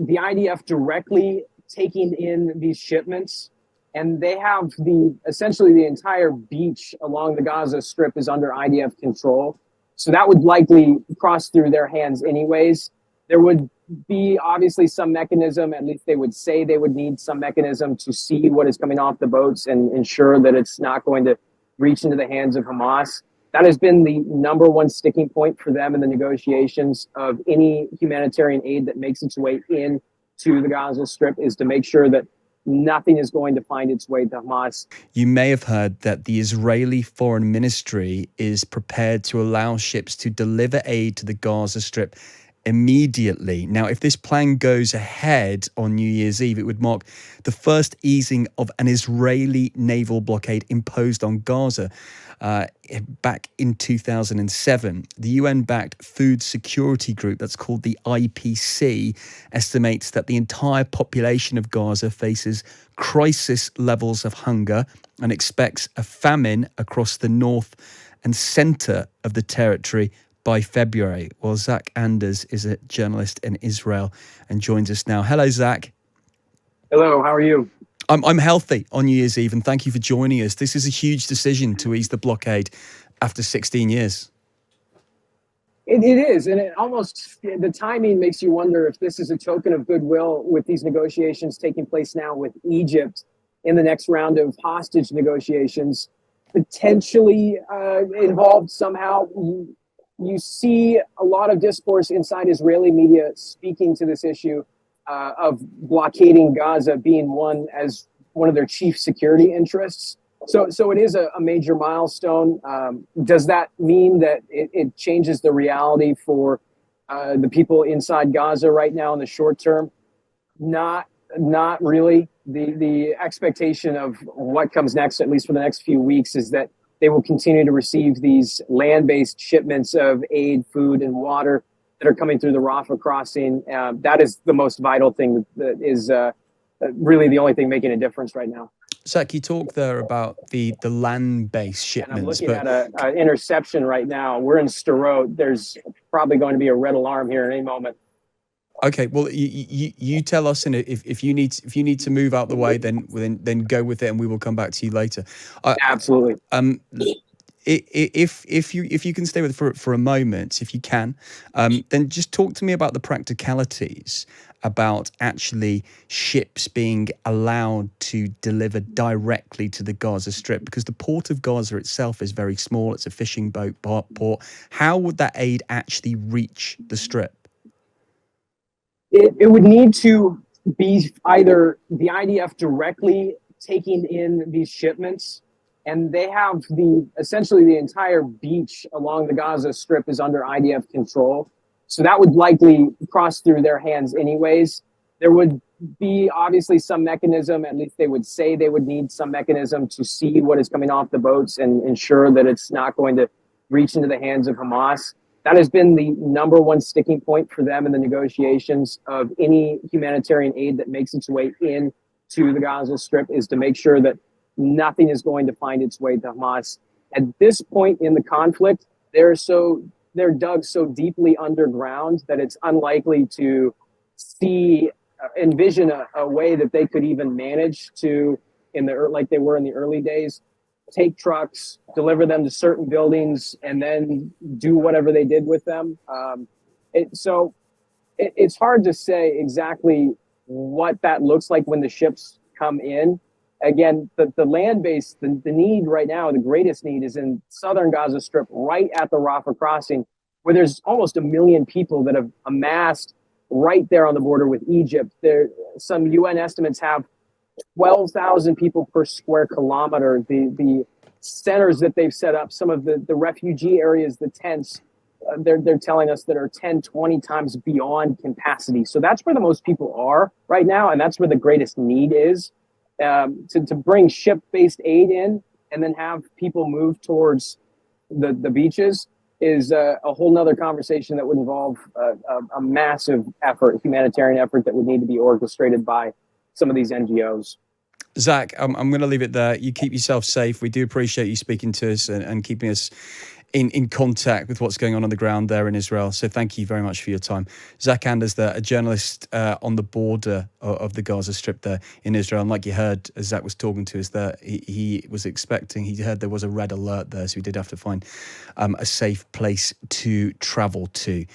the IDF directly taking in these shipments, and they have essentially the entire beach along the Gaza Strip is under IDF control. So that would likely cross through their hands anyways. There would be obviously some mechanism, at least they would say they would need some mechanism to see what is coming off the boats and ensure that it's not going to reach into the hands of Hamas. That has been the number one sticking point for them in the negotiations of any humanitarian aid that makes its way into the Gaza Strip, is to make sure that nothing is going to find its way to Hamas. You may have heard that the Israeli Foreign Ministry is prepared to allow ships to deliver aid to the Gaza Strip immediately. Now, if this plan goes ahead on New Year's Eve, it would mark the first easing of an Israeli naval blockade imposed on Gaza. Back in 2007, the UN-backed food security group that's called the IPC estimates that the entire population of Gaza faces crisis levels of hunger and expects a famine across the north and center of the territory by February. Well, Zach Anders is a journalist in Israel and joins us now. Hello, Zach. Hello, how are you? I'm healthy on New Year's Eve, and thank you for joining us. This is a huge decision to ease the blockade after 16 years. It is, and it almost, the timing makes you wonder if this is a token of goodwill with these negotiations taking place now with Egypt in the next round of hostage negotiations, potentially involved somehow. You see a lot of discourse inside Israeli media speaking to this issue of blockading Gaza being one of their chief security interests. So it is a major milestone. Does that mean that it changes the reality for the people inside Gaza right now in the short term? Not really. The expectation of what comes next, at least for the next few weeks, is that they will continue to receive these land-based shipments of aid, food, and water that are coming through the Rafah crossing. That is the most vital thing, that is really the only thing making a difference right now. Zach, you talked there about the land-based shipments. And I'm looking at an interception right now. We're in Sderot. There's probably going to be a red alarm here in any moment. Okay, well, you tell us, and if you need to move out the way, then go with it, and we will come back to you later. Absolutely. If you can stay with it for a moment, if you can, then just talk to me about the practicalities about actually ships being allowed to deliver directly to the Gaza Strip, because the port of Gaza itself is very small. It's a fishing boat port. How would that aid actually reach the Strip? It would need to be either the IDF directly taking in these shipments, and they have essentially the entire beach along the Gaza Strip is under IDF control. So that would likely cross through their hands anyways. There would be obviously some mechanism, at least they would say they would need some mechanism to see what is coming off the boats and ensure that it's not going to reach into the hands of Hamas. That has been the number one sticking point for them in the negotiations of any humanitarian aid that makes its way into the Gaza Strip, is to make sure that nothing is going to find its way to Hamas. At this point in the conflict, they're dug so deeply underground that it's unlikely to envision a way that they could even manage to, like they were in the early days, take trucks, deliver them to certain buildings, and then do whatever they did with them. It's hard to say exactly what that looks like when the ships come in. Again, the land-based, the need right now, the greatest need is in southern Gaza Strip, right at the Rafah crossing, where there's almost 1 million people that have amassed right there on the border with Egypt. Some UN estimates have 12,000 people per square kilometer. The centers that they've set up, some of the refugee areas, the tents, they're telling us that are 10, 20 times beyond capacity. So that's where the most people are right now, and that's where the greatest need is. To bring ship-based aid in and then have people move towards the beaches is a whole nother conversation that would involve a massive effort, humanitarian effort, that would need to be orchestrated by some of these NGOs. Zach, I'm going to leave it there. You keep yourself safe. We do appreciate you speaking to us and keeping us in contact with what's going on the ground there in Israel. So thank you very much for your time. Zach Anders there, a journalist on the border of the Gaza Strip there in Israel. And like you heard, as Zach was talking to us there, he was expecting, he heard there was a red alert there, so he did have to find a safe place to travel to.